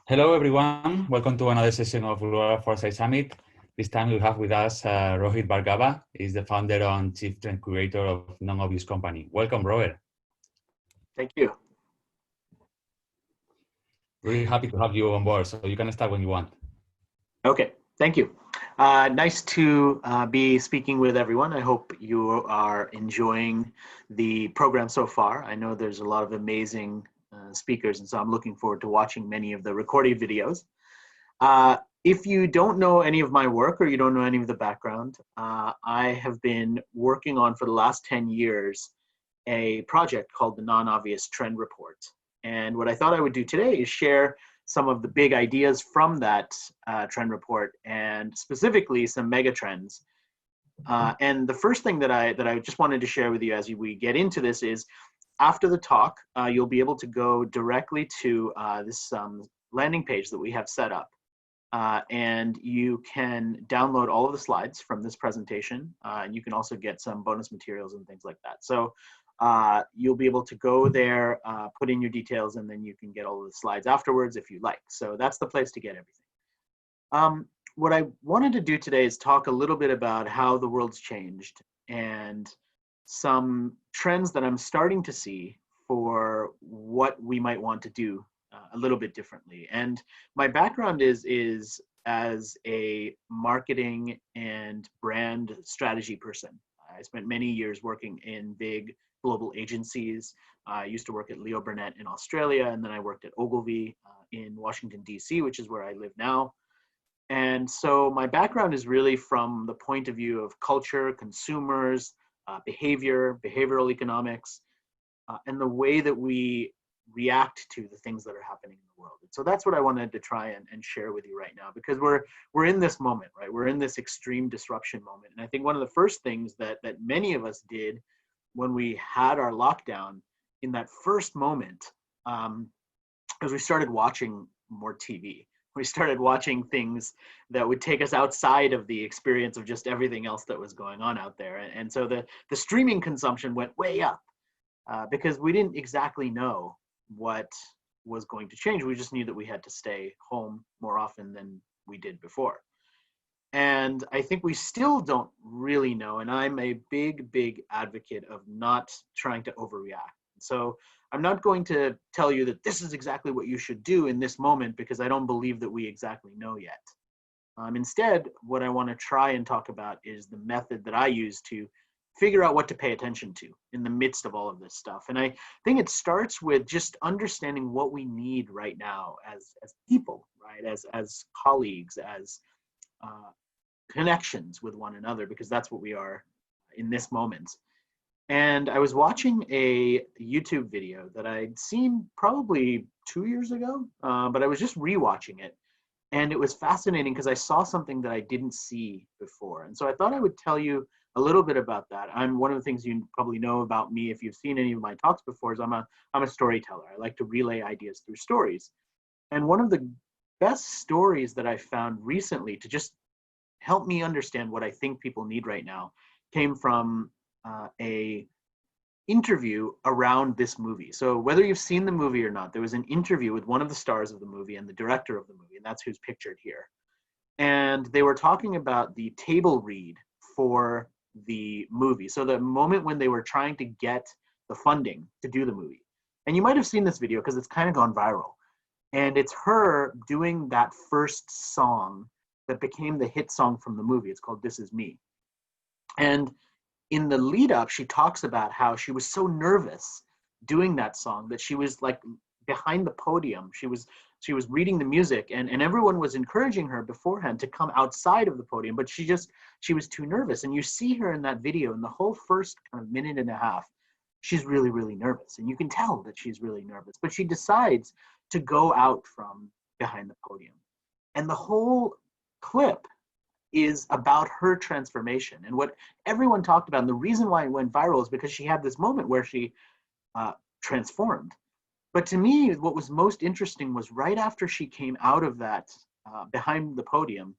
Hello, everyone. Welcome to another session of Global Foresight Summit. This time we have with us Rohit Bhargava. He's the founder and chief trend curator of Non-Obvious Company. Welcome, Robert. Thank you. Really happy to have you on board, so you can start when you want. Okay, thank you. Nice to be speaking with everyone. I hope you are enjoying the program so far. I know there's a lot of amazing speakers, and so I'm looking forward to watching many of the recorded videos. If you don't know any of my work or you don't know any of the background, I have been working on for the last 10 years a project called the Non-Obvious Trend Report. And what I thought I would do today is share some of the big ideas from that trend report, and specifically some megatrends. And the first thing that I just wanted to share with you as we get into this is, after the talk, you'll be able to go directly to this landing page that we have set up. And you can download all of the slides from this presentation, and you can also get some bonus materials and things like that. So you'll be able to go there, put in your details, and then you can get all of the slides afterwards if you like. So that's the place to get everything. What I wanted to do today is talk a little bit about how the world's changed and some trends that I'm starting to see for what we might want to do a little bit differently. And my background is as a marketing and brand strategy person. I spent many years working in big global agencies. I used to work at Leo Burnett in Australia, and then I worked at Ogilvy in Washington, D.C., which is where I live now. And so my background is really from the point of view of culture, consumers, behavior, behavioral economics, and the way that we react to the things that are happening in the world. And so that's what I wanted to try and share with you right now, because we're in this moment, right? We're in this extreme disruption moment. And I think one of the first things that many of us did when we had our lockdown in that first moment, was we started watching more TV. We started watching things that would take us outside of the experience of just everything else that was going on out there. And so the streaming consumption went way up because we didn't exactly know what was going to change. We just knew that we had to stay home more often than we did before. And I think we still don't really know. And I'm a big advocate of not trying to overreact. So I'm not going to tell you that this is exactly what you should do in this moment, because I don't believe that we exactly know yet. Instead, what I want to try and talk about is the method that I use to figure out what to pay attention to in the midst of all of this stuff. And I think it starts with just understanding what we need right now as people, right? As colleagues, as connections with one another, because that's what we are in this moment. And I was watching a YouTube video that I'd seen probably 2 years ago, but I was just rewatching it. And it was fascinating because I saw something that I didn't see before. And so I thought I would tell you a little bit about that. One of the things you probably know about me, if you've seen any of my talks before, is I'm a storyteller. I like to relay ideas through stories. And one of the best stories that I found recently to just help me understand what I think people need right now came from a interview around this movie. So whether you've seen the movie or not, there was an interview with one of the stars of the movie and the director of the movie, and that's who's pictured here. And they were talking about the table read for the movie. So the moment when they were trying to get the funding to do the movie. And you might have seen this video because it's kind of gone viral. And it's her doing that first song that became the hit song from the movie. It's called This Is Me. And in the lead up, she talks about how she was so nervous doing that song that she was like behind the podium. She was reading the music, and everyone was encouraging her beforehand to come outside of the podium, but she was too nervous. And you see her in that video in the whole first kind of minute and a half, she's really nervous. And you can tell that she's really nervous, but she decides to go out from behind the podium. And the whole clip is about her transformation. And what everyone talked about, and the reason why it went viral, is because she had this moment where she transformed. But to me, what was most interesting was right after she came out of that behind the podium,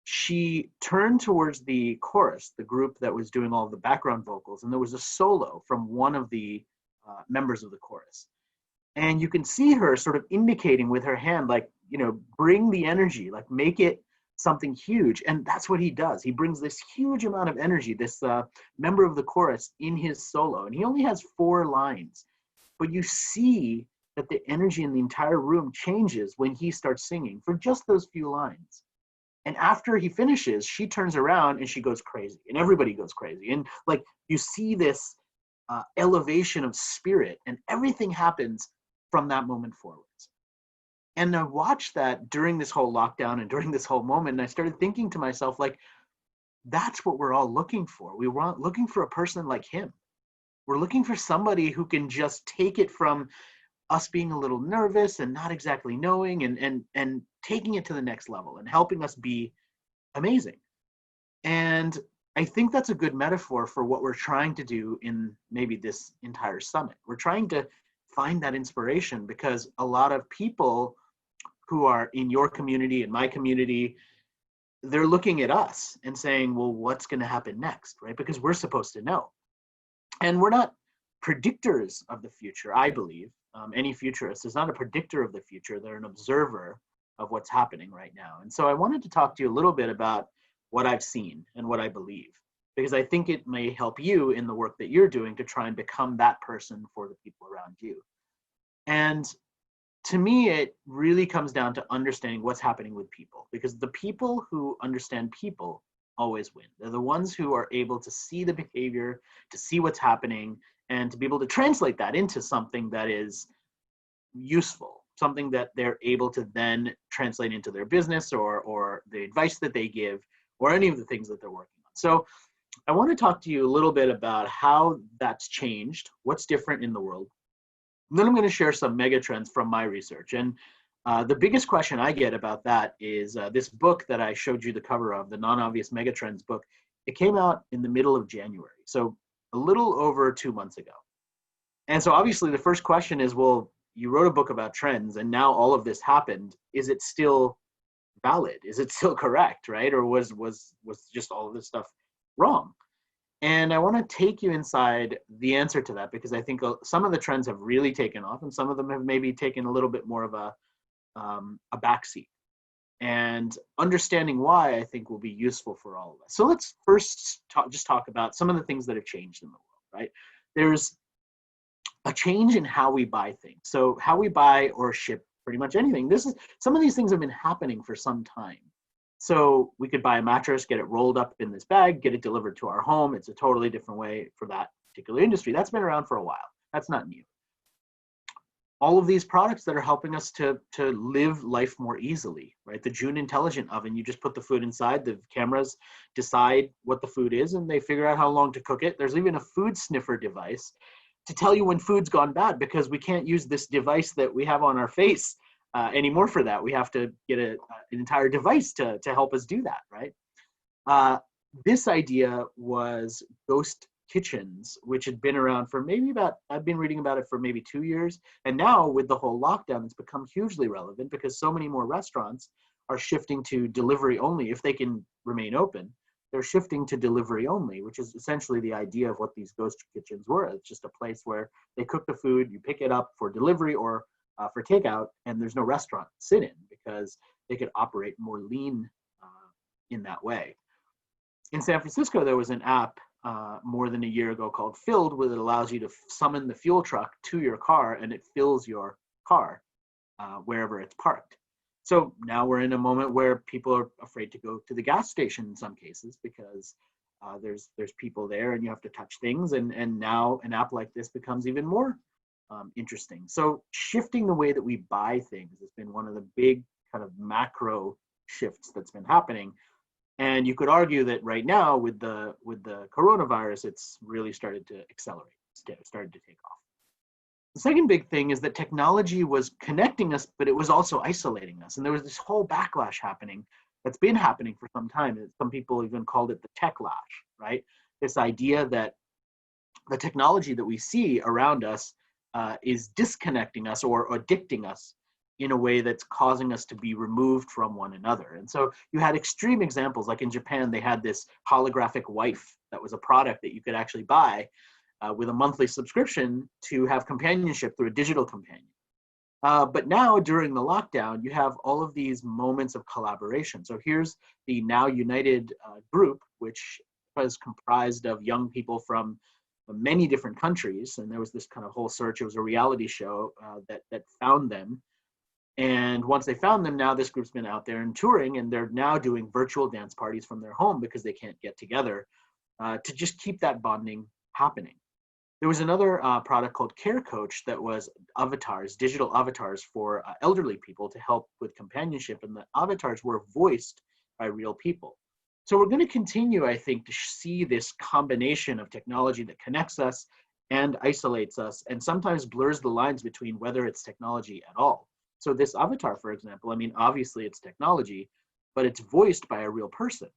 she turned towards the chorus, the group that was doing all the background vocals, and there was a solo from one of the members of the chorus. And you can see her sort of indicating with her hand, like, bring the energy, like make it something huge. And that's what he does. He brings this huge amount of energy, this member of the chorus in his solo. And he only has 4 lines, but you see that the energy in the entire room changes when he starts singing for just those few lines. And after he finishes, she turns around and she goes crazy, and everybody goes crazy. And like, you see this elevation of spirit, and everything happens from that moment forwards. And I watched that during this whole lockdown and during this whole moment, and I started thinking to myself, like, that's what we're all looking for. We want looking for a person like him. We're looking for somebody who can just take it from us being a little nervous and not exactly knowing, and taking it to the next level and helping us be amazing. And I think that's a good metaphor for what we're trying to do in maybe this entire summit. We're trying to find that inspiration, because a lot of people who are in your community and my community, they're looking at us and saying, well, what's going to happen next, right? Because we're supposed to know. And we're not predictors of the future, I believe. Any futurist is not a predictor of the future. They're an observer of what's happening right now. And so I wanted to talk to you a little bit about what I've seen and what I believe, because I think it may help you in the work that you're doing to try and become that person for the people around you. And to me, it really comes down to understanding what's happening with people, because the people who understand people always win. They're the ones who are able to see the behavior, to see what's happening, and to be able to translate that into something that is useful, something that they're able to then translate into their business, or the advice that they give, or any of the things that they're working on. So I want to talk to you a little bit about how that's changed, what's different in the world. And then I'm going to share some megatrends from my research. And the biggest question I get about that is this book that I showed you the cover of, the Non-Obvious Megatrends book. It came out in the middle of January, so a little over 2 months ago. And so obviously the first question is, well, you wrote a book about trends and now all of this happened. Is it still valid? Is it still correct, right? Or was just all of this stuff wrong? And I want to take you inside the answer to that, because I think some of the trends have really taken off, and some of them have maybe taken a little bit more of a backseat. And understanding why, I think, will be useful for all of us. So let's first talk about some of the things that have changed in the world, right? There's a change in how we buy things. So how we buy or ship pretty much anything. Some of these things have been happening for some time. So we could buy a mattress, get it rolled up in this bag, get it delivered to our home. It's a totally different way for that particular industry. That's been around for a while. That's not new. All of these products that are helping us to live life more easily, right? The June Intelligent Oven, you just put the food inside, the cameras decide what the food is, and they figure out how long to cook it. There's even a food sniffer device to tell you when food's gone bad, because we can't use this device that we have on our face anymore for that. We have to get an entire device to help us do that, right? This idea was ghost kitchens, which had been around for I've been reading about it for maybe 2 years. And now with the whole lockdown, it's become hugely relevant, because so many more restaurants are shifting to delivery only. If they can remain open, they're shifting to delivery only, which is essentially the idea of what these ghost kitchens were. It's just a place where they cook the food, you pick it up for delivery or for takeout, and there's no restaurant to sit in, because they could operate more lean in that way. In San Francisco, there was an app more than a year ago called Filled, where it allows you to summon the fuel truck to your car, and it fills your car wherever it's parked. So now we're in a moment where people are afraid to go to the gas station in some cases, because there's people there and you have to touch things. And now an app like this becomes even more interesting. So shifting the way that we buy things has been one of the big kind of macro shifts that's been happening. And you could argue that right now with the coronavirus, it's really started to accelerate, started to take off. The second big thing is that technology was connecting us, but it was also isolating us. And there was this whole backlash happening that's been happening for some time. Some people even called it the techlash, right? This idea that the technology that we see around us is disconnecting us or addicting us in a way that's causing us to be removed from one another. And so you had extreme examples, like in Japan, they had this holographic wife that was a product that you could actually buy with a monthly subscription to have companionship through a digital companion. But now during the lockdown, you have all of these moments of collaboration. So here's the Now United group, which was comprised of young people from many different countries. And there was this kind of whole search. It was a reality show that found them. And once they found them, now this group's been out there and touring, and they're now doing virtual dance parties from their home because they can't get together to just keep that bonding happening. There was another product called Care Coach that was avatars, digital avatars for elderly people to help with companionship, and the avatars were voiced by real people. So we're going to continue, I think, to see this combination of technology that connects us and isolates us, and sometimes blurs the lines between whether it's technology at all. So this avatar, for example, I mean, obviously it's technology, but it's voiced by a real person,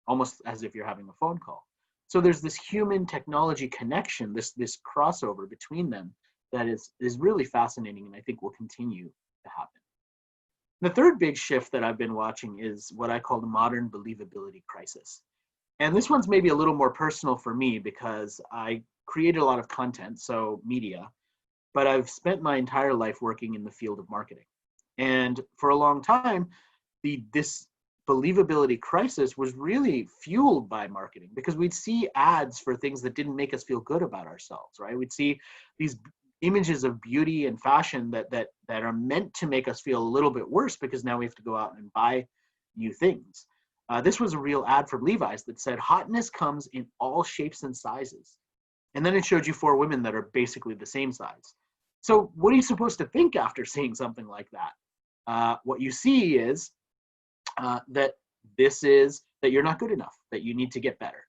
almost as if you're having a phone call. So there's this human technology connection, this crossover between them that is really fascinating, and I think will continue to happen. The third big shift that I've been watching is what I call the modern believability crisis. And this one's maybe a little more personal for me because I created a lot of content, so media, but I've spent my entire life working in the field of marketing. And for a long time, this believability crisis was really fueled by marketing because we'd see ads for things that didn't make us feel good about ourselves, right? We'd see these images of beauty and fashion that are meant to make us feel a little bit worse because now we have to go out and buy new things. This was a real ad from Levi's that said, hotness comes in all shapes and sizes. And then it showed you 4 women that are basically the same size. So what are you supposed to think after seeing something like that? What you see is that you're not good enough, that you need to get better.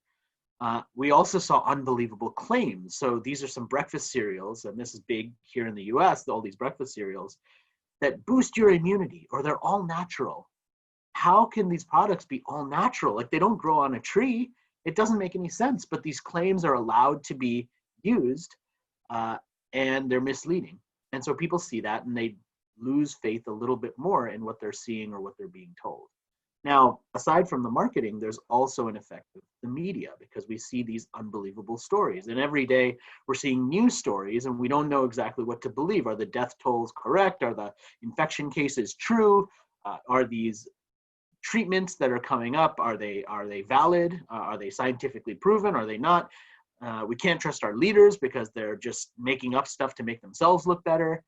We also saw unbelievable claims. So these are some breakfast cereals, and this is big here in the US, all these breakfast cereals that boost your immunity, or they're all natural. How can these products be all natural? Like, they don't grow on a tree. It doesn't make any sense, but these claims are allowed to be used, and they're misleading. And so people see that and they lose faith a little bit more in what they're seeing or what they're being told. Now, aside from the marketing, there's also an effect of the media because we see these unbelievable stories. And every day we're seeing news stories and we don't know exactly what to believe. Are the death tolls correct? Are the infection cases true? Are these treatments that are coming up, are they valid? Are they scientifically proven? Are they not? We can't trust our leaders because they're just making up stuff to make themselves look better.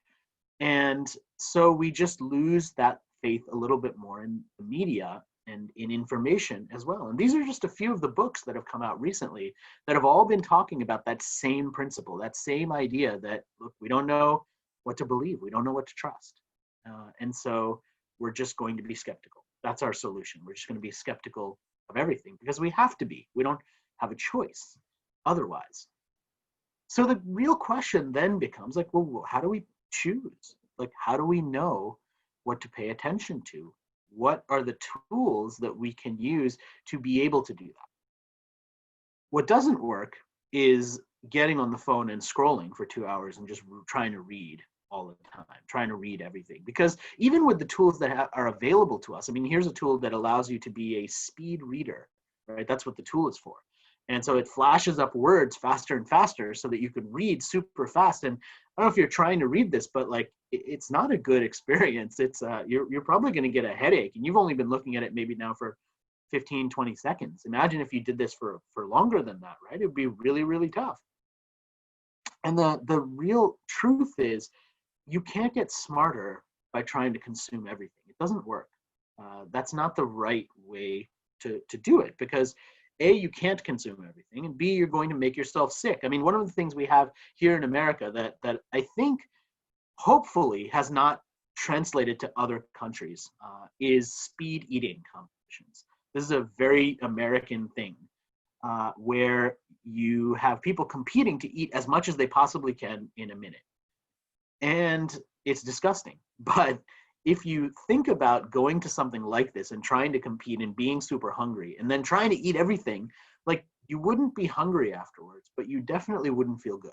And so we just lose that faith a little bit more in the media and in information as well. And these are just a few of the books that have come out recently that have all been talking about that same principle, that same idea that, look, we don't know what to believe. We don't know what to trust. And so we're just going to be skeptical. That's our solution. We're just going to be skeptical of everything because we have to be. We don't have a choice otherwise. So the real question then becomes like, well, how do we choose? Like, how do we know what to pay attention to? What are the tools that we can use to be able to do that? What doesn't work is getting on the phone and scrolling for 2 hours and just trying to read all the time, trying to read everything. Because even with the tools that are available to us, I mean, here's a tool that allows you to be a speed reader, right? That's what the tool is for. And so it flashes up words faster and faster so that you can read super fast. And I don't know if you're trying to read this, but like, it's not a good experience. It's you're probably going to get a headache, and you've only been looking at it maybe now for 15, 20 seconds. Imagine if you did this for longer than that, right? It would be really, really tough. And the real truth is you can't get smarter by trying to consume everything. It doesn't work. That's not the right way to do it because A, you can't consume everything, and B, you're going to make yourself sick. I mean, one of the things we have here in America that I think hopefully has not translated to other countries is speed eating competitions. This is a very American thing where you have people competing to eat as much as they possibly can in a minute. And it's disgusting. But if you think about going to something like this and trying to compete and being super hungry and then trying to eat everything, like, you wouldn't be hungry afterwards, but you definitely wouldn't feel good.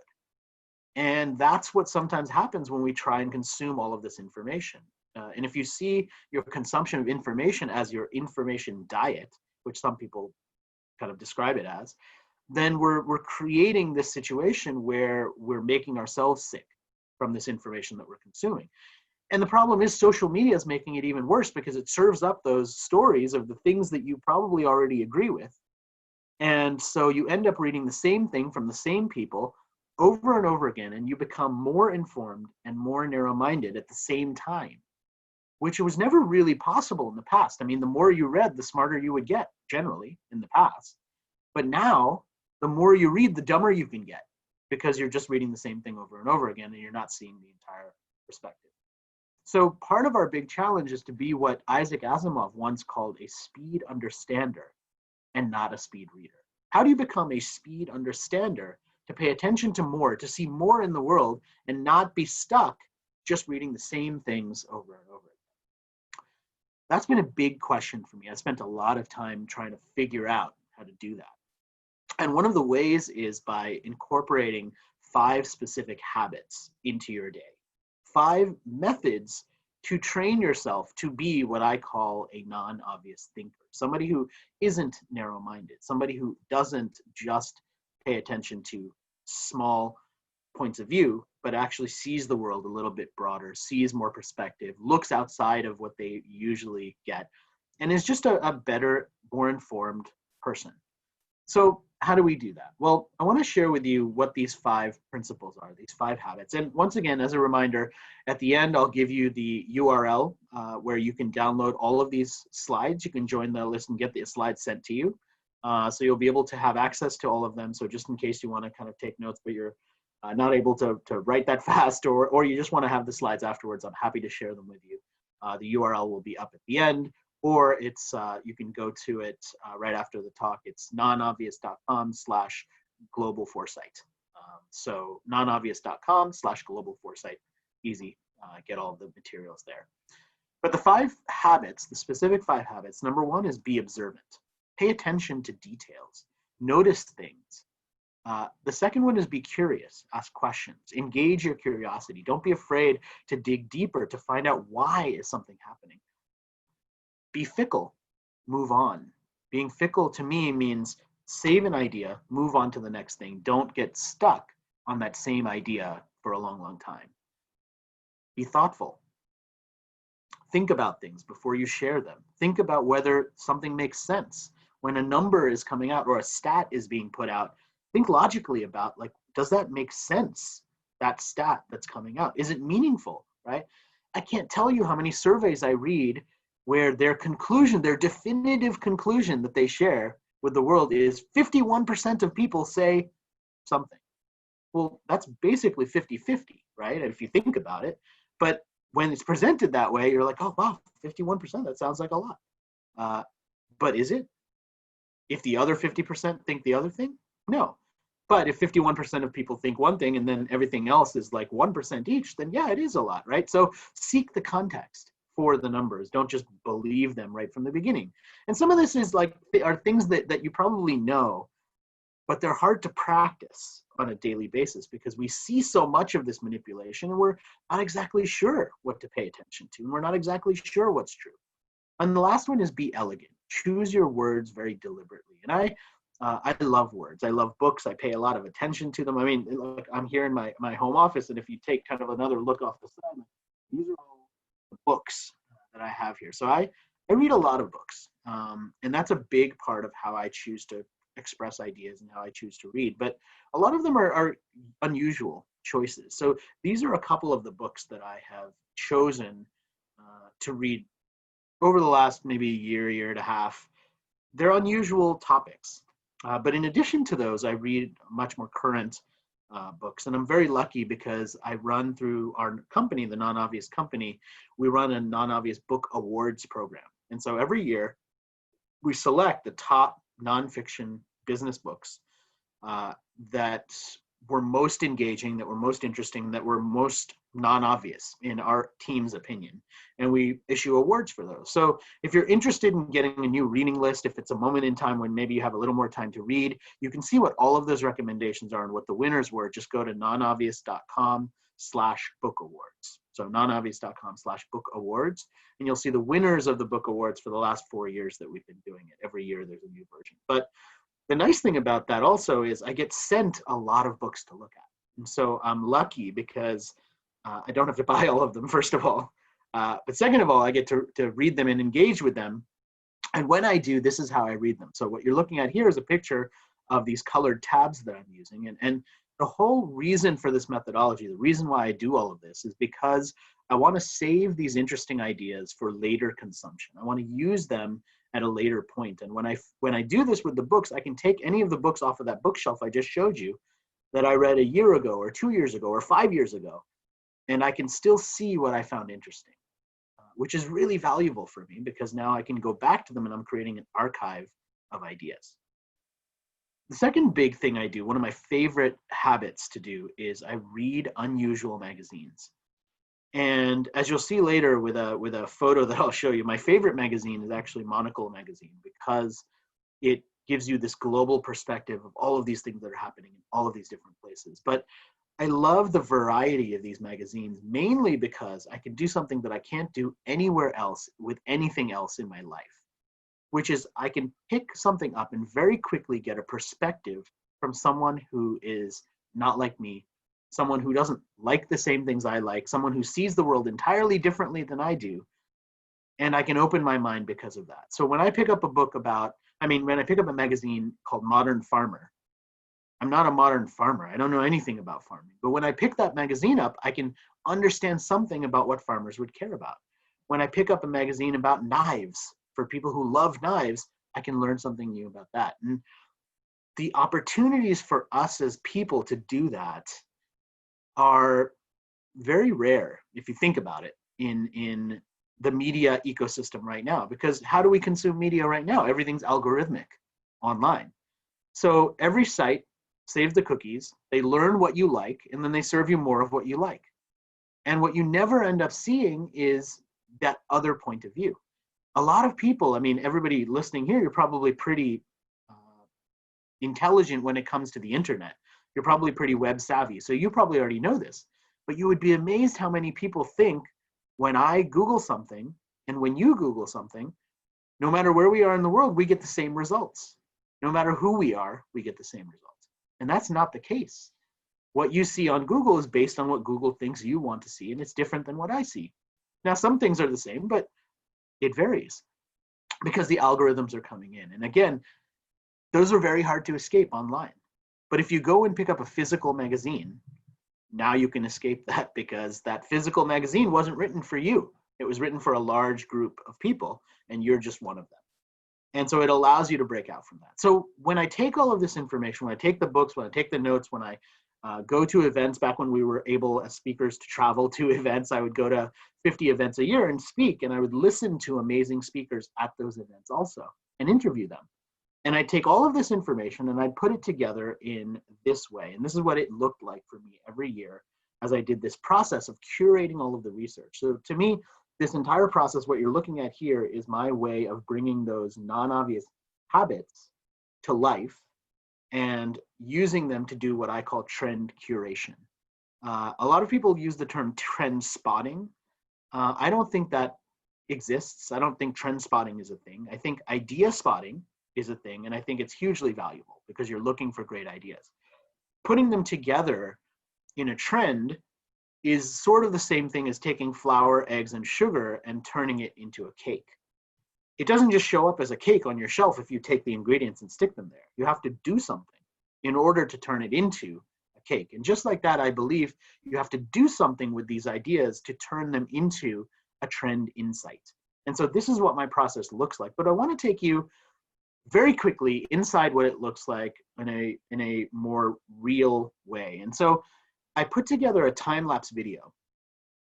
And that's what sometimes happens when we try and consume all of this information. And if you see your consumption of information as your information diet, which some people kind of describe it as, then we're creating this situation where we're making ourselves sick from this information that we're consuming. And the problem is social media is making it even worse because it serves up those stories of the things that you probably already agree with. And so you end up reading the same thing from the same people over and over again, and you become more informed and more narrow-minded at the same time, which was never really possible in the past. I mean, the more you read, the smarter you would get, generally, in the past. But now, the more you read, the dumber you can get, because you're just reading the same thing over and over again, and you're not seeing the entire perspective. So part of our big challenge is to be what Isaac Asimov once called a speed understander and not a speed reader. How do you become a speed understander to pay attention to more, to see more in the world, and not be stuck just reading the same things over and over again? That's been a big question for me. I spent a lot of time trying to figure out how to do that. And one of the ways is by incorporating 5 specific habits into your day. 5 methods to train yourself to be what I call a non-obvious thinker, somebody who isn't narrow-minded, somebody who doesn't just pay attention to small points of view, but actually sees the world a little bit broader, sees more perspective, looks outside of what they usually get, and is just a better, more informed person. So how do we do that? Well, I want to share with you what these 5 principles are, these 5 habits. And once again, as a reminder, at the end, I'll give you the URL where you can download all of these slides. You can join the list and get the slides sent to you. So you'll be able to have access to all of them. So just in case you want to kind of take notes, but you're not able to write that fast, or you just want to have the slides afterwards, I'm happy to share them with you. The URL will be up at the end. Or it's you can go to it right after the talk. It's nonobvious.com/global foresight. So nonobvious.com/global foresight. Easy, get all the materials there. But the 5 habits, the specific 5 habits, number 1 is be observant. Pay attention to details. Notice things. The second one is be curious. Ask questions. Engage your curiosity. Don't be afraid to dig deeper to find out why is something happening. Be fickle, move on. Being fickle to me means save an idea, move on to the next thing. Don't get stuck on that same idea for a long, long time. Be thoughtful. Think about things before you share them. Think about whether something makes sense. When a number is coming out or a stat is being put out, think logically about, like, does that make sense, that stat that's coming out? Is it meaningful, right? I can't tell you how many surveys I read where their conclusion, their definitive conclusion that they share with the world is 51% of people say something. Well, that's basically 50-50, right? If you think about it. But when it's presented that way, you're like, oh, wow, 51%, that sounds like a lot. But is it? If the other 50% think the other thing? No. But if 51% of people think one thing and then everything else is like 1% each, then yeah, it is a lot, right? So seek the context for the numbers. Don't just believe them right from the beginning. And some of this is like, are things that you probably know, but they're hard to practice on a daily basis because we see so much of this manipulation and we're not exactly sure what to pay attention to, and we're not exactly sure what's true. And the last one is be elegant. Choose your words very deliberately. And I love words. I love books. I pay a lot of attention to them. I mean, like, I'm here in my home office, and if you take kind of another look off the side, these are all the books that I have here. So I read a lot of books, and that's a big part of how I choose to express ideas and how I choose to read. But a lot of them are unusual choices. So these are a couple of the books that I have chosen to read over the last maybe year and a half. They're unusual topics. But in addition to those, I read much more current books. And I'm very lucky because I run through our company, the Non-Obvious Company, we run a Non-Obvious Book Awards program. And so every year, we select the top nonfiction business books that were most engaging, that were most interesting, that were most non-obvious in our team's opinion. And we issue awards for those. So if you're interested in getting a new reading list, if it's a moment in time when maybe you have a little more time to read, you can see what all of those recommendations are and what the winners were. Just go to nonobvious.com/book awards. So nonobvious.com/book awards. And you'll see the winners of the book awards for the last 4 years that we've been doing it. Every year there's a new version. But the nice thing about that also is I get sent a lot of books to look at. And so I'm lucky because I don't have to buy all of them, first of all. But second of all, I get to read them and engage with them. And when I do, this is how I read them. So what you're looking at here is a picture of these colored tabs that I'm using. And the whole reason for this methodology, the reason why I do all of this is because I want to save these interesting ideas for later consumption. I want to use them at a later point. And when I do this with the books, I can take any of the books off of that bookshelf I just showed you that I read a year ago or 2 years ago or 5 years ago, and I can still see what I found interesting, which is really valuable for me because now I can go back to them and I'm creating an archive of ideas. The second big thing I do, one of my favorite habits to do, is I read unusual magazines. And as you'll see later with a photo that I'll show you, my favorite magazine is actually Monocle magazine because it gives you this global perspective of all of these things that are happening in all of these different places. But I love the variety of these magazines, mainly because I can do something that I can't do anywhere else with anything else in my life, which is I can pick something up and very quickly get a perspective from someone who is not like me, someone who doesn't like the same things I like, someone who sees the world entirely differently than I do, and I can open my mind because of that. So when I pick up a book about, when I pick up a magazine called Modern Farmer, I'm not a modern farmer. I don't know anything about farming. But when I pick that magazine up, I can understand something about what farmers would care about. When I pick up a magazine about knives, for people who love knives, I can learn something new about that. And the opportunities for us as people to do that are very rare, if you think about it, in the media ecosystem right now. Because how do we consume media right now? Everything's algorithmic online. So every site saves the cookies, they learn what you like, and then they serve you more of what you like. And what you never end up seeing is that other point of view. A lot of people, everybody listening here, you're probably pretty intelligent when it comes to the internet. You're probably pretty web savvy, so you probably already know this. But you would be amazed how many people think when I Google something and when you Google something, no matter where we are in the world, we get the same results. No matter who we are, we get the same results. And that's not the case. What you see on Google is based on what Google thinks you want to see, and it's different than what I see. Now, some things are the same, but it varies because the algorithms are coming in. And again, those are very hard to escape online. But if you go and pick up a physical magazine, now you can escape that because that physical magazine wasn't written for you. It was written for a large group of people, and you're just one of them. And so it allows you to break out from that. So when I take all of this information, when I take the books, when I take the notes, when I go to events, back when we were able as speakers to travel to events, I would go to 50 events a year and speak, and I would listen to amazing speakers at those events also and interview them. And I'd take all of this information and I'd put it together in this way. And this is what it looked like for me every year as I did this process of curating all of the research. So to me, this entire process, what you're looking at here, is my way of bringing those non-obvious habits to life and using them to do what I call trend curation. A lot of people use the term trend spotting. I don't think that exists. I don't think trend spotting is a thing. I think idea spotting is a thing, and I think it's hugely valuable because you're looking for great ideas. Putting them together in a trend is sort of the same thing as taking flour, eggs, and sugar and turning it into a cake. It doesn't just show up as a cake on your shelf if you take the ingredients and stick them there. You have to do something in order to turn it into a cake. And just like that, I believe you have to do something with these ideas to turn them into a trend insight. And so this is what my process looks like. But I want to take you very quickly inside what it looks like in a more real way. And so I put together a time-lapse video.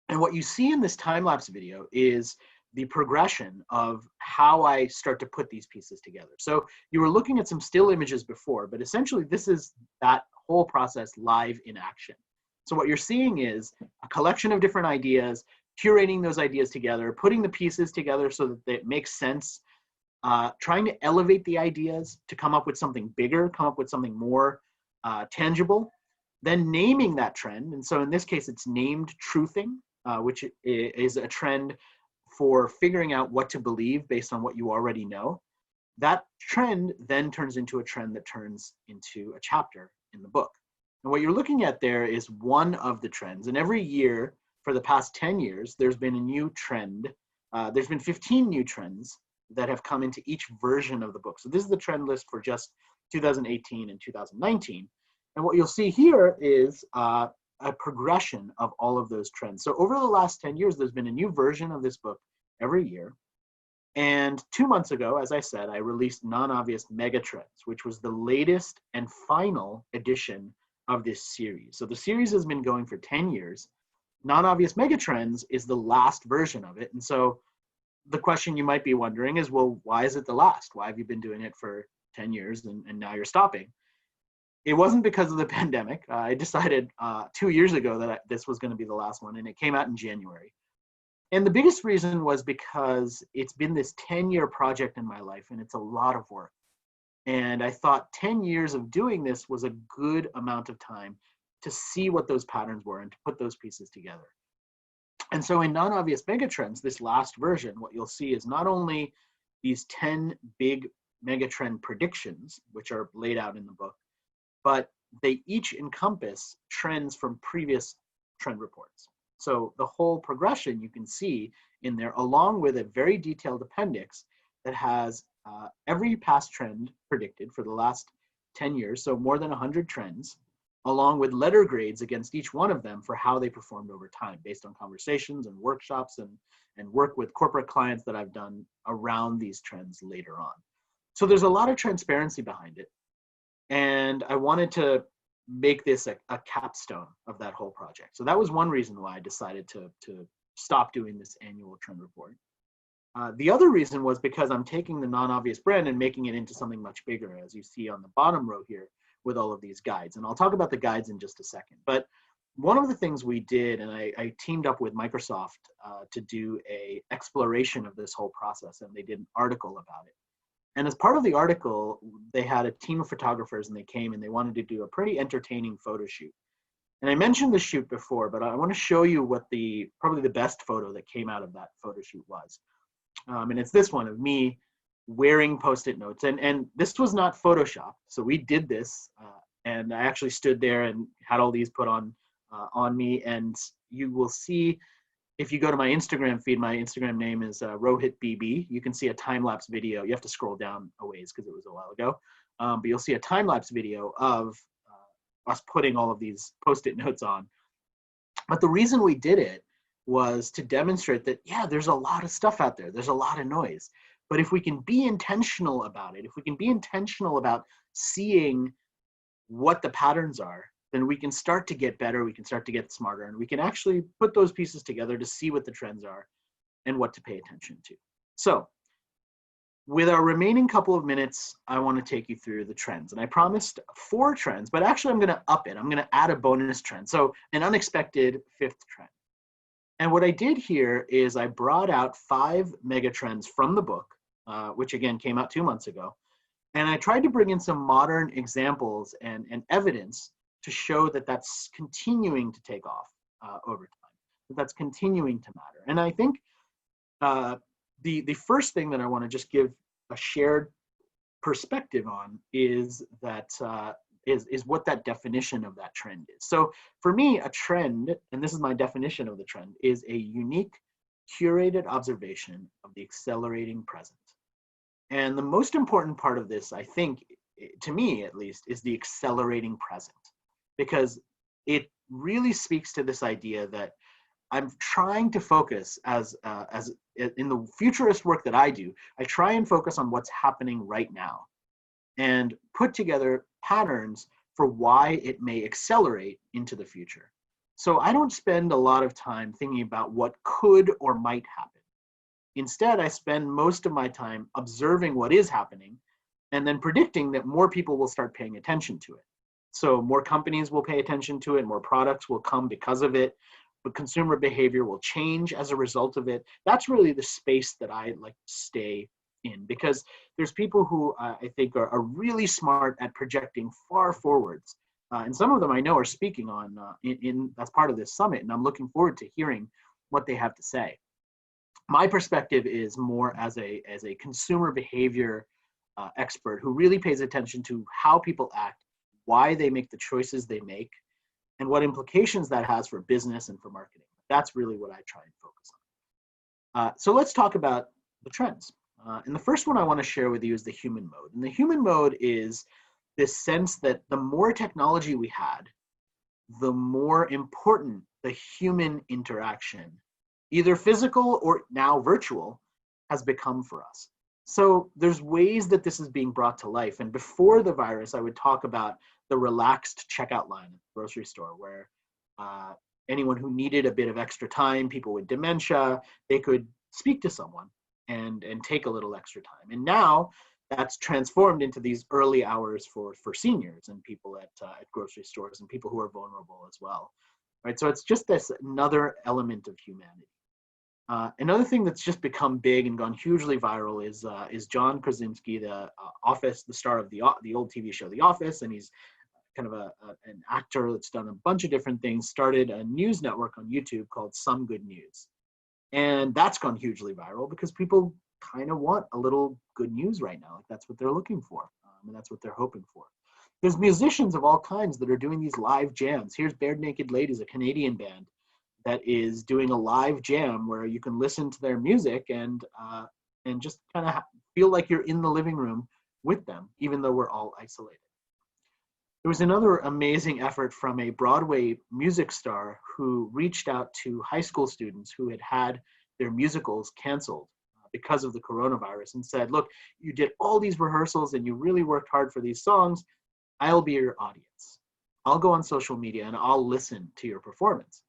And what you see in this time-lapse video is the progression of how I start to put these pieces together. So you were looking at some still images before, but essentially this is that whole process live in action. So what you're seeing is a collection of different ideas, curating those ideas together, putting the pieces together so that it makes sense, trying to elevate the ideas to come up with something bigger, come up with something more tangible, then naming that trend. And so in this case, it's named truthing, which is a trend for figuring out what to believe based on what you already know. That trend then turns into a trend that turns into a chapter in the book. And what you're looking at there is one of the trends. And every year, for the past 10 years, there's been a new trend. There's been 15 new trends that have come into each version of the book. So this is the trend list for just 2018 and 2019. And what you'll see here is a progression of all of those trends. So over the last 10 years, there's been a new version of this book every year. And 2 months ago, as I said, I released Non-Obvious Megatrends, which was the latest and final edition of this series. So the series has been going for 10 years. Non-Obvious Megatrends is the last version of it. And so the question you might be wondering is, well, why is it the last? Why have you been doing it for 10 years and now you're stopping? It wasn't because of the pandemic. I decided 2 years ago that this was going to be the last one, and it came out in January. And the biggest reason was because it's been this 10-year project in my life, and it's a lot of work. And I thought 10 years of doing this was a good amount of time to see what those patterns were and to put those pieces together. And so in Non-Obvious Megatrends, this last version, what you'll see is not only these 10 big megatrend predictions, which are laid out in the book, but they each encompass trends from previous trend reports. So the whole progression you can see in there, along with a very detailed appendix that has every past trend predicted for the last 10 years, so more than 100 trends, along with letter grades against each one of them for how they performed over time based on conversations and workshops and work with corporate clients that I've done around these trends later on. So there's a lot of transparency behind it. And I wanted to make this a capstone of that whole project. So that was one reason why I decided to stop doing this annual trend report. The other reason was because I'm taking the Non-Obvious brand and making it into something much bigger, as you see on the bottom row here with all of these guides. And I'll talk about the guides in just a second. But one of the things we did, and I teamed up with Microsoft to do an exploration of this whole process, and they did an article about it. And as part of the article, they had a team of photographers, and they came and they wanted to do a pretty entertaining photo shoot. And I mentioned the shoot before, but I want to show you what probably the best photo that came out of that photo shoot was. And it's this one of me wearing Post-it notes. And this was not Photoshop. So we did this, and I actually stood there and had all these put on me. And you will see, if you go to my Instagram feed, my Instagram name is Rohit BB. You can see a time-lapse video. You have to scroll down a ways because it was a while ago. But you'll see a time-lapse video of us putting all of these Post-it notes on. But the reason we did it was to demonstrate that, yeah, there's a lot of stuff out there. There's a lot of noise. But if we can be intentional about it, if we can be intentional about seeing what the patterns are, then we can start to get better, we can start to get smarter, and we can actually put those pieces together to see what the trends are and what to pay attention to. So with our remaining couple of minutes, I want to take you through the trends. And I promised 4 trends, but actually I'm going to up it. I'm going to add a bonus trend. So an unexpected 5th trend. And what I did here is I brought out 5 megatrends from the book, which again came out 2 months ago. And I tried to bring in some modern examples and evidence to show that that's continuing to take off over time, that that's continuing to matter. And I think the first thing that I want to just give a shared perspective on is that is what that definition of that trend is. So for me, a trend, and this is my definition of the trend, is a unique, curated observation of the accelerating present. And the most important part of this, I think, to me at least, is the accelerating present, because it really speaks to this idea that I'm trying to focus as in the futurist work that I do, I try and focus on what's happening right now and put together patterns for why it may accelerate into the future. So I don't spend a lot of time thinking about what could or might happen. Instead, I spend most of my time observing what is happening and then predicting that more people will start paying attention to it. So more companies will pay attention to it, more products will come because of it, but consumer behavior will change as a result of it. That's really the space that I like to stay in, because there's people who I think are really smart at projecting far forwards. And some of them I know are speaking on as part of this summit, and I'm looking forward to hearing what they have to say. My perspective is more as a consumer behavior expert who really pays attention to how people act, why they make the choices they make, and what implications that has for business and for marketing. That's really what I try and focus on. So let's talk about the trends. And the first one I want to share with you is the human mode. And the human mode is this sense that the more technology we had, the more important the human interaction, either physical or now virtual, has become for us. So there's ways that this is being brought to life. And before the virus, I would talk about the relaxed checkout line at the grocery store, where anyone who needed a bit of extra time, people with dementia, they could speak to someone and take a little extra time. And now that's transformed into these early hours for seniors and people at grocery stores and people who are vulnerable as well, right? So it's just this another element of humanity. Another thing that's just become big and gone hugely viral is John Krasinski, the star of the old TV show The Office, and he's kind of an actor that's done a bunch of different things, started a news network on YouTube called Some Good News. And that's gone hugely viral because people kind of want a little good news right now. Like that's what they're looking for, and that's what they're hoping for. There's musicians of all kinds that are doing these live jams. Here's Bared Naked Ladies, a Canadian band that is doing a live jam where you can listen to their music and just kind of feel like you're in the living room with them, even though we're all isolated. There was another amazing effort from a Broadway music star who reached out to high school students who had their musicals canceled because of the coronavirus and said, look, you did all these rehearsals and you really worked hard for these songs. I'll be your audience. I'll go on social media and I'll listen to your performance.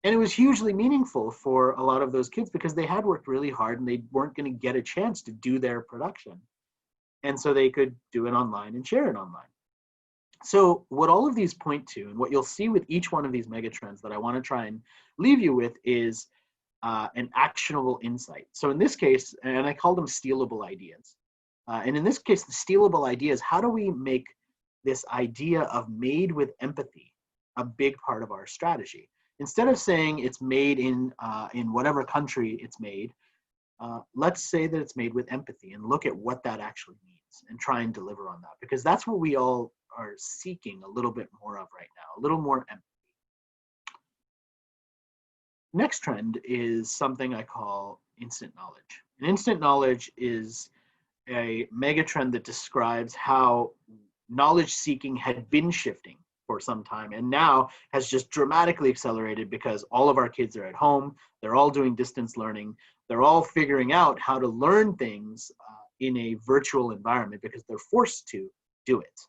And it was hugely meaningful for a lot of those kids because they had worked really hard and they weren't going to get a chance to do their production. And so they could do it online and share it online. So what all of these point to, and what you'll see with each one of these megatrends that I want to try and leave you with, is an actionable insight. So in this case, and I call them stealable ideas. And in this case, the stealable idea is how do we make this idea of made with empathy a big part of our strategy? Instead of saying it's made in whatever country it's made, let's say that it's made with empathy and look at what that actually means and try and deliver on that, because that's what we all are seeking a little bit more of right now, a little more empathy. Next trend is something I call instant knowledge. And instant knowledge is a mega trend that describes how knowledge seeking had been shifting for some time and now has just dramatically accelerated because all of our kids are at home, they're all doing distance learning, they're all figuring out how to learn things in a virtual environment because they're forced to do it.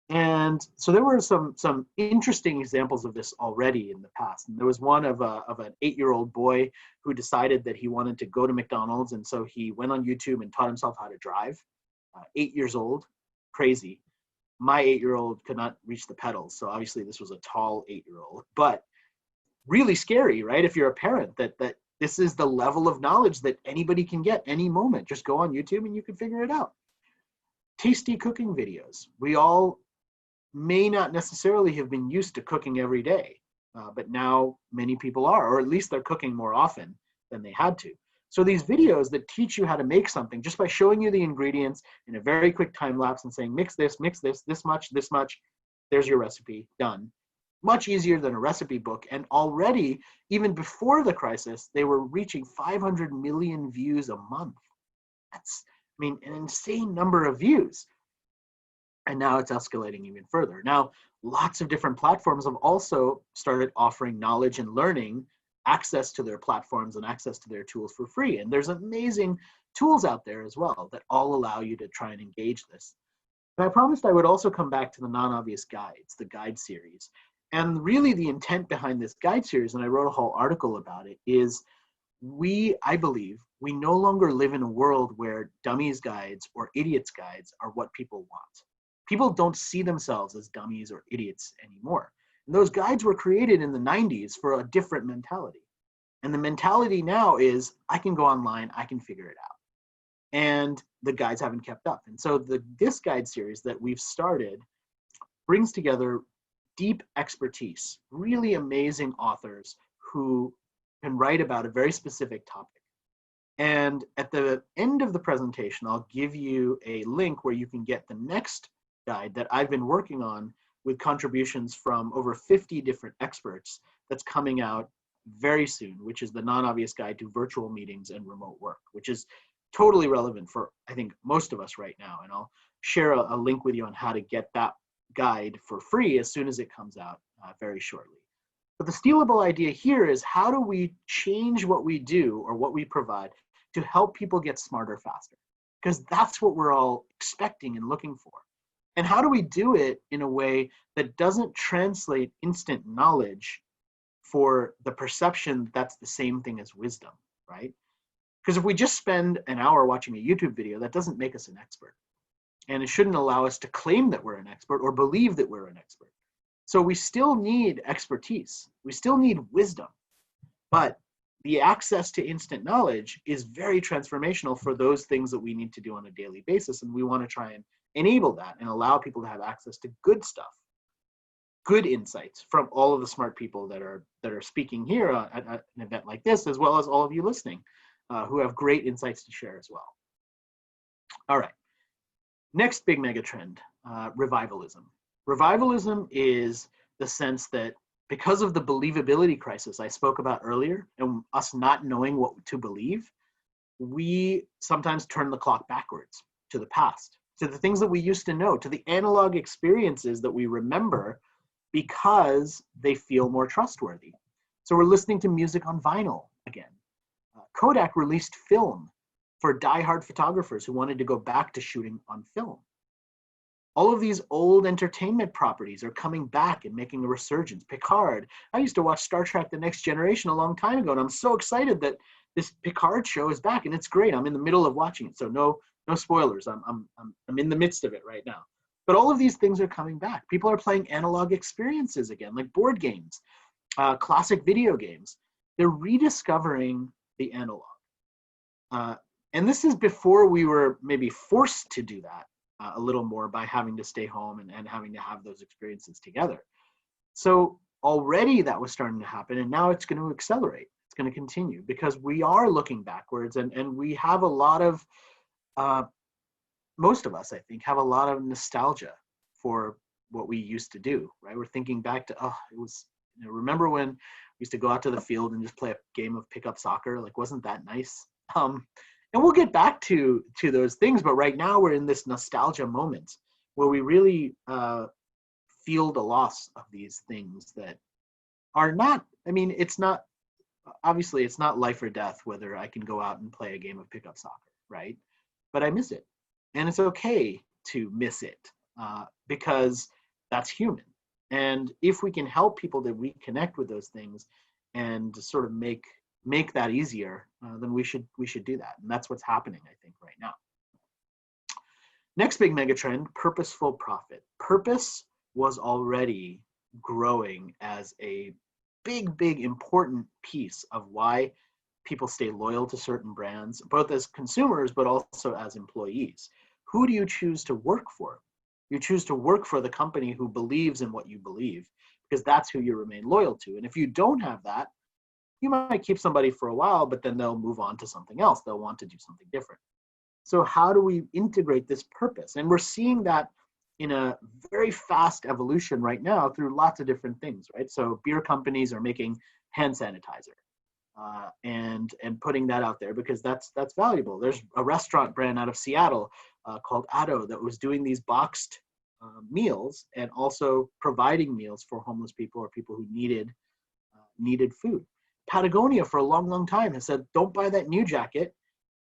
And so there were some interesting examples of this already in the past. And there was one of an 8-year-old boy who decided that he wanted to go to McDonald's, and so he went on YouTube and taught himself how to drive. 8 years old, crazy. My 8-year-old could not reach the pedals, so obviously this was a tall 8-year-old, but really scary, right? If you're a parent, that this is the level of knowledge that anybody can get any moment. Just go on YouTube and you can figure it out. Tasty cooking videos. We all may not necessarily have been used to cooking every day, but now many people are, or at least they're cooking more often than they had to. So these videos that teach you how to make something just by showing you the ingredients in a very quick time lapse and saying, mix this, this much, there's your recipe, done. Much easier than a recipe book. And already, even before the crisis, they were reaching 500 million views a month. That's, I mean, an insane number of views. And now it's escalating even further. Now, lots of different platforms have also started offering knowledge and learning access to their platforms and access to their tools for free. And there's amazing tools out there as well that all allow you to try and engage this. And I promised I would also come back to the non-obvious guides, the guide series. And really the intent behind this guide series, and I wrote a whole article about it, is I believe, we no longer live in a world where dummies guides or idiots guides are what people want. People don't see themselves as dummies or idiots anymore. And those guides were created in the 90s for a different mentality. And the mentality now is, I can go online, I can figure it out. And the guides haven't kept up. And so this guide series that we've started brings together deep expertise, really amazing authors who can write about a very specific topic. And at the end of the presentation, I'll give you a link where you can get the next guide that I've been working on with contributions from over 50 different experts that's coming out very soon, which is the non-obvious guide to virtual meetings and remote work, which is totally relevant for, I think, most of us right now. And I'll share a link with you on how to get that guide for free as soon as it comes out very shortly. But the stealable idea here is, how do we change what we do or what we provide to help people get smarter faster? Because that's what we're all expecting and looking for. And how do we do it in a way that doesn't translate instant knowledge for the perception that that's the same thing as wisdom, right? Because if we just spend an hour watching a YouTube video, that doesn't make us an expert. And it shouldn't allow us to claim that we're an expert or believe that we're an expert. So we still need expertise. We still need wisdom. But the access to instant knowledge is very transformational for those things that we need to do on a daily basis. And we want to try and enable that and allow people to have access to good stuff, good insights from all of the smart people that are speaking here at an event like this, as well as all of you listening, who have great insights to share as well. All right, next big mega trend, revivalism. Revivalism is the sense that because of the believability crisis I spoke about earlier, and us not knowing what to believe, we sometimes turn the clock backwards to the past, to the things that we used to know, to the analog experiences that we remember because they feel more trustworthy. So we're listening to music on vinyl again. Kodak released film for diehard photographers who wanted to go back to shooting on film. All of these old entertainment properties are coming back and making a resurgence. Picard. I used to watch Star Trek The Next Generation a long time ago, and I'm so excited that this Picard show is back, and it's great. I'm in the middle of watching it, so no spoilers. I'm in the midst of it right now. But all of these things are coming back. People are playing analog experiences again, like board games, classic video games. They're rediscovering the analog. And this is before we were maybe forced to do that a little more by having to stay home and having to have those experiences together. So already that was starting to happen, and now it's going to accelerate. It's going to continue because we are looking backwards, and we have a lot of, most of us, I think, have a lot of nostalgia for what we used to do, right? We're thinking back to, it was, remember when we used to go out to the field and just play a game of pickup soccer? Like, wasn't that nice? And we'll get back to those things, but right now we're in this nostalgia moment where we really feel the loss of these things that are not, I mean, it's not, obviously it's not life or death whether I can go out and play a game of pickup soccer, right? But I miss it. And it's okay to miss it because that's human. And if we can help people to reconnect with those things and to sort of make that easier, then we should do that. And that's what's happening, I think, right now. Next big megatrend, purposeful profit. Purpose was already growing as a big, important piece of why people stay loyal to certain brands, both as consumers, but also as employees. Who do you choose to work for? You choose to work for the company who believes in what you believe, because that's who you remain loyal to. And if you don't have that, you might keep somebody for a while, but then they'll move on to something else. They'll want to do something different. So how do we integrate this purpose? And we're seeing that in a very fast evolution right now through lots of different things, right? So beer companies are making hand sanitizer and putting that out there because that's valuable. There's a restaurant brand out of Seattle called Addo that was doing these boxed meals and also providing meals for homeless people or people who needed food. Patagonia for a long time has said, don't buy that new jacket,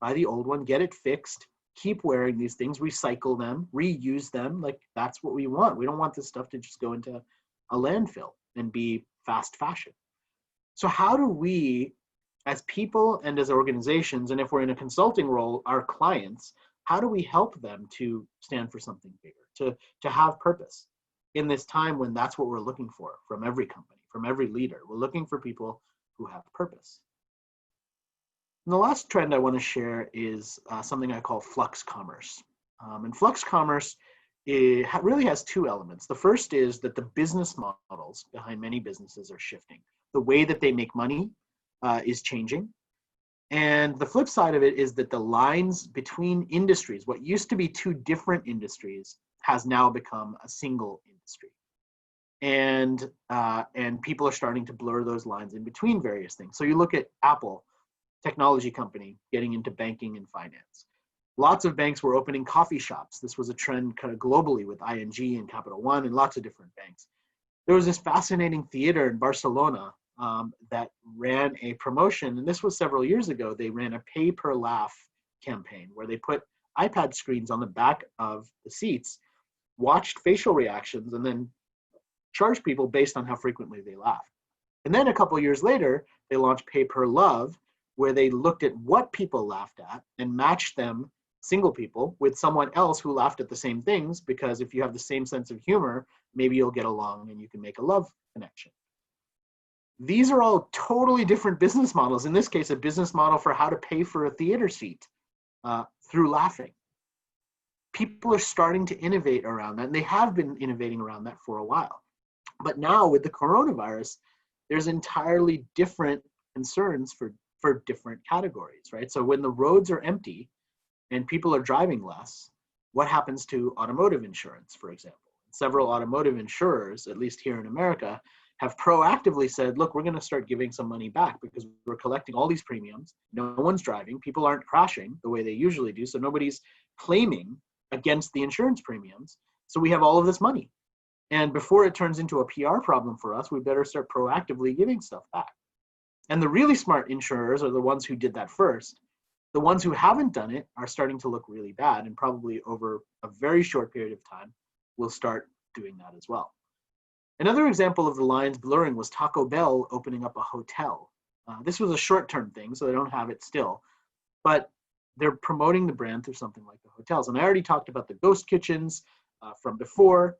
buy the old one, get it fixed, keep wearing these things, recycle them, reuse them. Like, that's what we want. We don't want this stuff to just go into a landfill and be fast fashion. So how do we, as people and as organizations, and if we're in a consulting role, our clients, how do we help them to stand for something bigger, to have purpose in this time when that's what we're looking for from every company, from every leader? We're looking for people who have purpose. And the last trend I want to share is something I call flux commerce. And flux commerce really has two elements. The first is that the business models behind many businesses are shifting. The way that they make money is changing. And the flip side of it is that the lines between industries, what used to be two different industries, has now become a single industry. and people are starting to blur those lines in between various things. So you look at Apple, technology company, getting into banking and finance. Lots of banks were opening coffee shops. This was a trend kind of globally with ING and Capital One and lots of different banks. There was this fascinating theater in Barcelona that ran a promotion, and this was several years ago. They ran a pay per laugh campaign where they put iPad screens on the back of the seats, watched facial reactions, and then charged people based on how frequently they laughed. And then a couple of years later, they launched Pay Per Love, where they looked at what people laughed at and matched them, single people, with someone else who laughed at the same things, because if you have the same sense of humor, maybe you'll get along and you can make a love connection. These are all totally different business models. In this case, a business model for how to pay for a theater seat through laughing. People are starting to innovate around that, and they have been innovating around that for a while. But now with the coronavirus, there's entirely different concerns for different categories, right? So when the roads are empty and people are driving less, what happens to automotive insurance, for example? Several automotive insurers, at least here in America, have proactively said, look, we're going to start giving some money back because we're collecting all these premiums. No one's driving. People aren't crashing the way they usually do. So nobody's claiming against the insurance premiums. So we have all of this money. And before it turns into a PR problem for us, we better start proactively giving stuff back. And the really smart insurers are the ones who did that first. The ones who haven't done it are starting to look really bad, and probably over a very short period of time, will start doing that as well. Another example of the lines blurring was Taco Bell opening up a hotel. This was a short-term thing, so they don't have it still, but they're promoting the brand through something like the hotels. And I already talked about the ghost kitchens from before,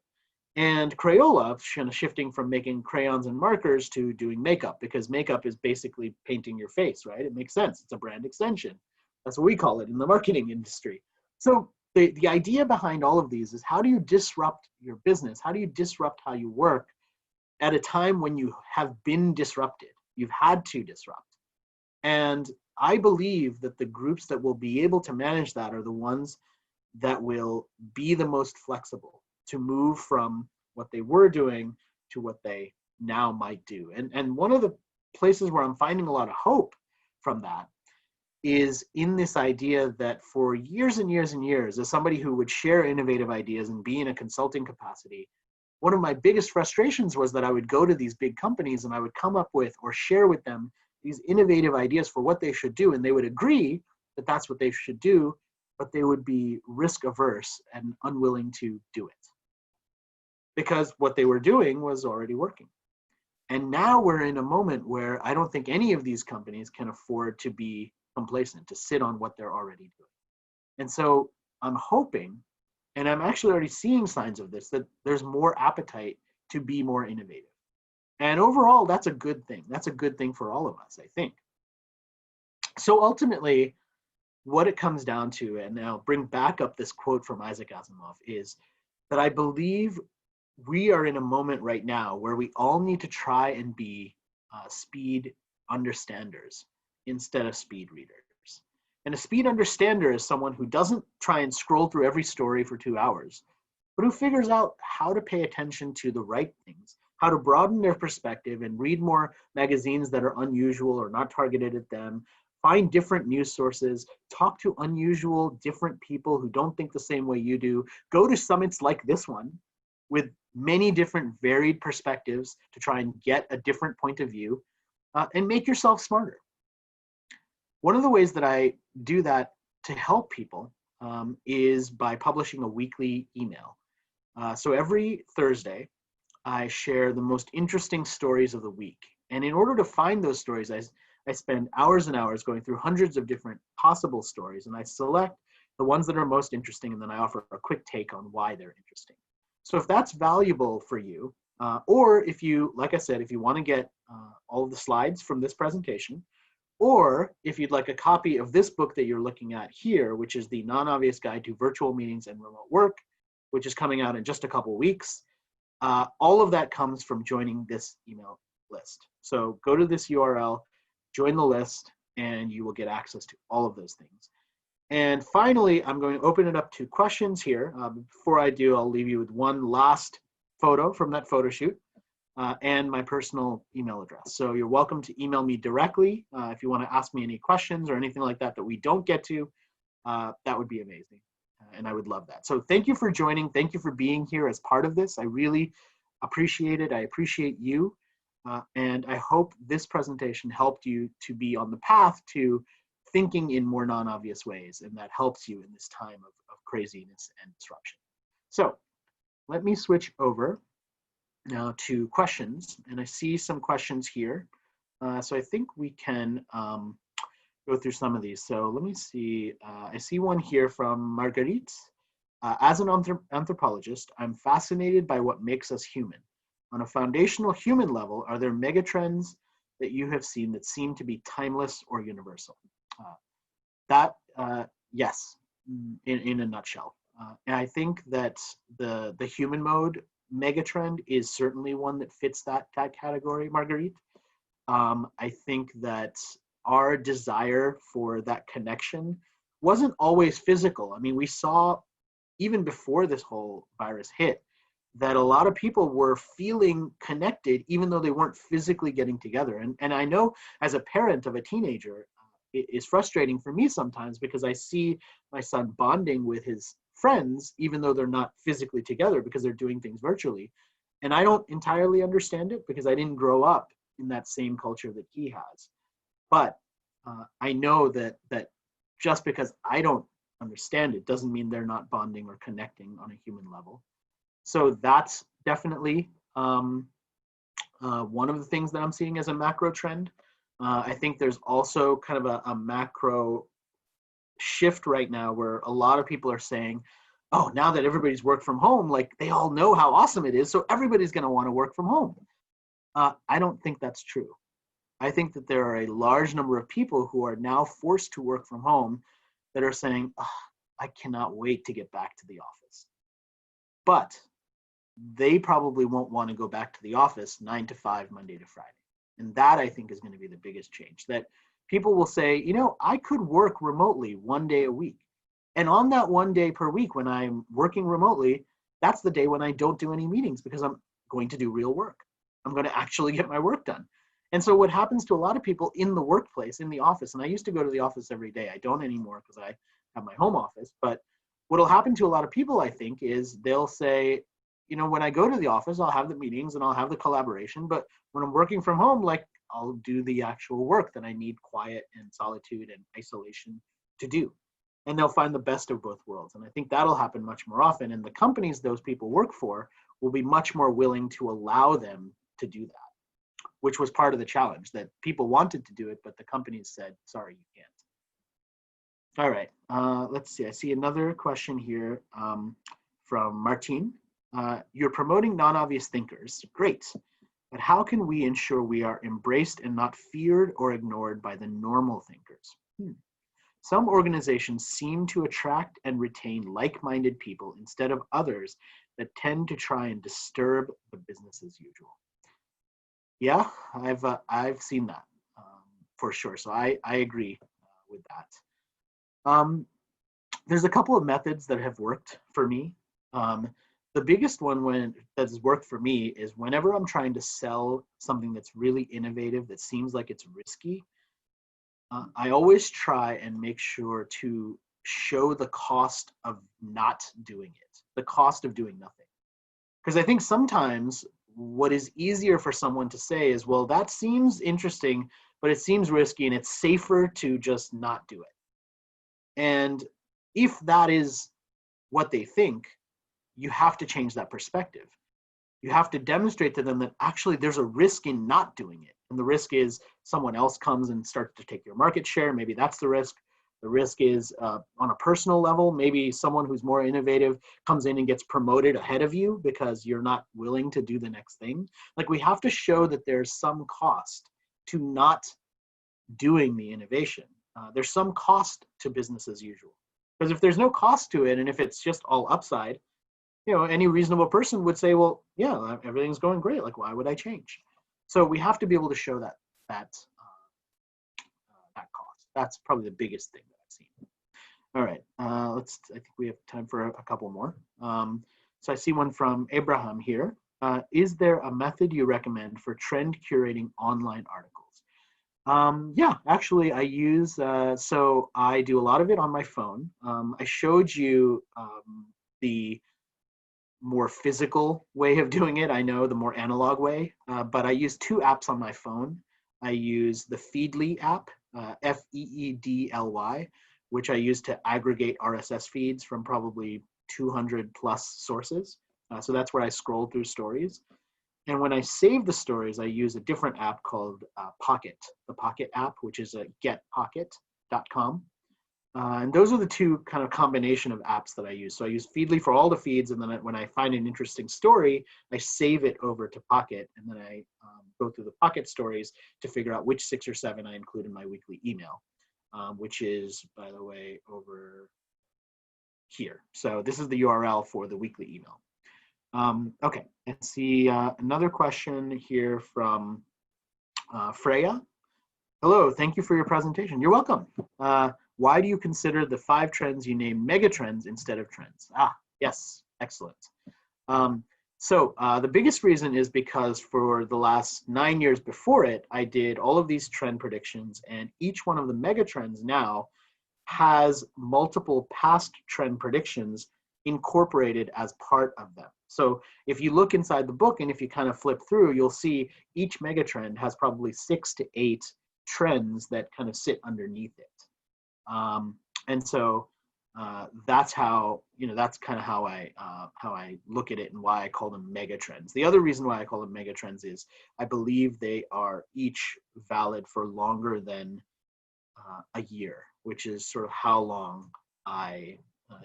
and Crayola shifting from making crayons and markers to doing makeup, because makeup is basically painting your face, right? It makes sense. It's a brand extension. That's what we call it in the marketing industry. So the idea behind all of these is, how do you disrupt your business? How do you disrupt how you work at a time when you have been disrupted? You've had to disrupt. And I believe that the groups that will be able to manage that are the ones that will be the most flexible to move from what they were doing to what they now might do. And one of the places where I'm finding a lot of hope from that is in this idea that for years and years and years, as somebody who would share innovative ideas and be in a consulting capacity, one of my biggest frustrations was that I would go to these big companies and I would come up with or share with them these innovative ideas for what they should do, and they would agree that that's what they should do, but they would be risk averse and unwilling to do it, because what they were doing was already working. And now we're in a moment where I don't think any of these companies can afford to be complacent, to sit on what they're already doing. And so I'm hoping, and I'm actually already seeing signs of this, that there's more appetite to be more innovative. And overall, that's a good thing. That's a good thing for all of us, I think. So ultimately, what it comes down to, and I'll bring back up this quote from Isaac Asimov, is that I believe we are in a moment right now where we all need to try and be speed understanders instead of speed readers. And a speed understander is someone who doesn't try and scroll through every story for 2 hours, but who figures out how to pay attention to the right things, how to broaden their perspective and read more magazines that are unusual or not targeted at them, find different news sources, talk to unusual, different people who don't think the same way you do, go to summits like this one with many different varied perspectives to try and get a different point of view, and make yourself smarter. One of the ways that I do that to help people is by publishing a weekly email. So every Thursday, I share the most interesting stories of the week. And in order to find those stories, I spend hours and hours going through hundreds of different possible stories, and I select the ones that are most interesting, and then I offer a quick take on why they're interesting. So if that's valuable for you, or if you, like I said, if you want to get all of the slides from this presentation, or if you'd like a copy of this book that you're looking at here, which is the Non-Obvious Guide to Virtual Meetings and Remote Work, which is coming out in just a couple weeks, all of that comes from joining this email list. So go to this URL, join the list, and you will get access to all of those things. And finally, I'm going to open it up to questions here. Before I do, I'll leave you with one last photo from that photo shoot. and my personal email address. So you're welcome to email me directly if you want to ask me any questions or anything like that that we don't get to. That would be amazing, and I would love that. So thank you for joining. Thank you for being here as part of this. I really appreciate it. I appreciate you. And I hope this presentation helped you to be on the path to thinking in more non-obvious ways, and that helps you in this time of craziness and disruption. So let me switch over now to questions, and I see some questions here. So I think we can go through some of these. So let me see. I see one here from Marguerite. As an anthropologist, I'm fascinated by what makes us human. On a foundational human level, are there megatrends that you have seen that seem to be timeless or universal? Yes, in a nutshell. And I think that the human mode megatrend is certainly one that fits that category, Marguerite. I think that our desire for that connection wasn't always physical. I mean, we saw even before this whole virus hit that a lot of people were feeling connected even though they weren't physically getting together. And I know as a parent of a teenager, it is frustrating for me sometimes because I see my son bonding with his friends even though they're not physically together because they're doing things virtually. And I don't entirely understand it because I didn't grow up in that same culture that he has. But I know that just because I don't understand it doesn't mean they're not bonding or connecting on a human level. So that's definitely one of the things that I'm seeing as a macro trend. I think there's also kind of a macro shift right now where a lot of people are saying, oh, now that everybody's worked from home, like they all know how awesome it is, so everybody's going to want to work from home. I don't think that's true. I think that there are a large number of people who are now forced to work from home that are saying, oh, I cannot wait to get back to the office. But they probably won't want to go back to the office 9 to 5, Monday to Friday. And that I think is going to be the biggest change, that people will say, you know, I could work remotely 1 day a week. And on that 1 day per week, when I'm working remotely, that's the day when I don't do any meetings because I'm going to do real work. I'm going to actually get my work done. And so what happens to a lot of people in the workplace, in the office, and I used to go to the office every day. I don't anymore because I have my home office. But what will happen to a lot of people, I think, is they'll say, you know, when I go to the office, I'll have the meetings and I'll have the collaboration. But when I'm working from home, like I'll do the actual work that I need quiet and solitude and isolation to do. And they'll find the best of both worlds. And I think that'll happen much more often. And the companies those people work for will be much more willing to allow them to do that, which was part of the challenge, that people wanted to do it, but the companies said, sorry, you can't. All right, let's see. I see another question here from Martine. You're promoting non-obvious thinkers. Great. But how can we ensure we are embraced and not feared or ignored by the normal thinkers? Some organizations seem to attract and retain like-minded people instead of others that tend to try and disturb the business as usual. Yeah, I've seen that for sure. So I agree with that. There's a couple of methods that have worked for me. The biggest one that has worked for me is whenever I'm trying to sell something that's really innovative, that seems like it's risky, I always try and make sure to show the cost of not doing it, the cost of doing nothing. Because I think sometimes what is easier for someone to say is, well, that seems interesting, but it seems risky and it's safer to just not do it. And if that is what they think, you have to change that perspective. You have to demonstrate to them that actually there's a risk in not doing it. And the risk is someone else comes and starts to take your market share. Maybe that's the risk. The risk is on a personal level, maybe someone who's more innovative comes in and gets promoted ahead of you because you're not willing to do the next thing. Like, we have to show that there's some cost to not doing the innovation. There's some cost to business as usual. Because if there's no cost to it, and if it's just all upside, you know, any reasonable person would say, well, yeah, everything's going great. Like, why would I change? So we have to be able to show that cost. That's probably the biggest thing that I've seen. All right, I think we have time for a couple more. So I see one from Abraham here. is there a method you recommend for trend curating online articles? Yeah, actually I use, so I do a lot of it on my phone. I showed you the more physical way of doing it. I know the more analog way, but I use two apps on my phone. I use the Feedly app, Feedly, which I use to aggregate RSS feeds from probably 200 plus sources. So that's where I scroll through stories. And when I save the stories, I use a different app called Pocket, the Pocket app, which is a getpocket.com. And those are the two kind of combination of apps that I use. So I use Feedly for all the feeds, and then when I find an interesting story, I save it over to Pocket, and then I go through the Pocket stories to figure out which 6 or 7 I include in my weekly email, which is, by the way, over here. So this is the URL for the weekly email. Okay, let's see another question here from Freya. Hello, thank you for your presentation. You're welcome. Why do you consider the 5 trends you name megatrends instead of trends? Yes, excellent. So the biggest reason is because for the last 9 years before it, I did all of these trend predictions, and each one of the megatrends now has multiple past trend predictions incorporated as part of them. So if you look inside the book and if you kind of flip through, you'll see each megatrend has probably 6 to 8 trends that kind of sit underneath it. And so that's how, that's kind of how I look at it and why I call them megatrends. The other reason why I call them megatrends is I believe they are each valid for longer than a year, which is sort of how long I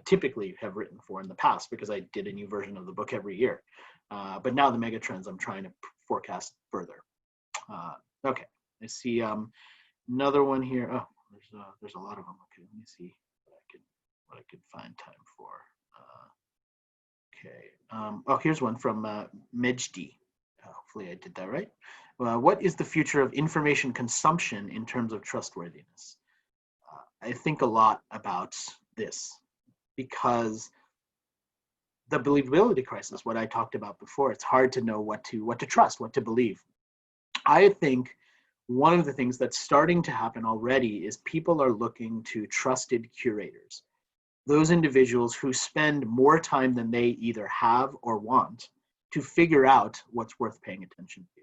typically have written for in the past, because I did a new version of the book every year. But now the megatrends I'm trying to forecast further. Okay, I see another one here. Oh, there's a lot of them. Okay, let me see what I could find time for. Okay. Oh, here's one from Mejdi. Hopefully I did that right. What is the future of information consumption in terms of trustworthiness? I think a lot about this, because the believability crisis, what I talked about before, it's hard to know what to trust, what to believe. I think one of the things that's starting to happen already is people are looking to trusted curators, those individuals who spend more time than they either have or want to figure out what's worth paying attention to.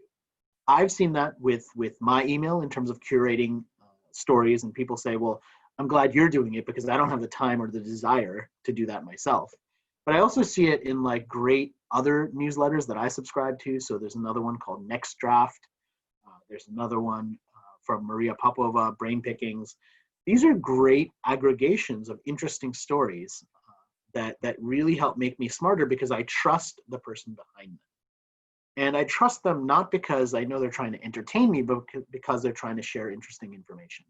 I've seen that with my email in terms of curating stories, and people say, well, I'm glad you're doing it because I don't have the time or the desire to do that myself. But I also see it in like great other newsletters that I subscribe to. So there's another one called Next Draft. There's another one from Maria Popova, Brain Pickings. These are great aggregations of interesting stories that really help make me smarter, because I trust the person behind them. And I trust them not because I know they're trying to entertain me, but because they're trying to share interesting information.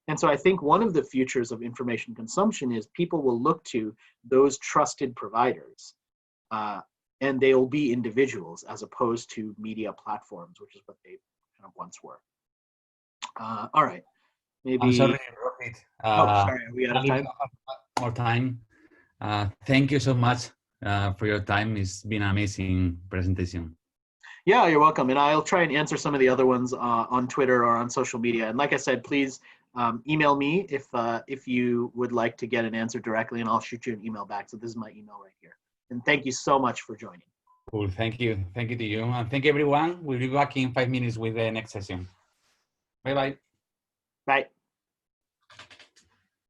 And so I think one of the futures of information consumption is people will look to those trusted providers, and they'll be individuals as opposed to media platforms, which is what they kind of once were. All right, maybe. I'm sorry, Rohit. Sorry, are we out of time? More time. Thank you so much for your time. It's been an amazing presentation. Yeah, you're welcome. And I'll try and answer some of the other ones on Twitter or on social media. And like I said, please email me if you would like to get an answer directly, and I'll shoot you an email back. So this is my email right here. And thank you so much for joining. Cool. Thank you. Thank you to you. And thank you, everyone. We'll be back in 5 minutes with the next session. Bye-bye. Bye.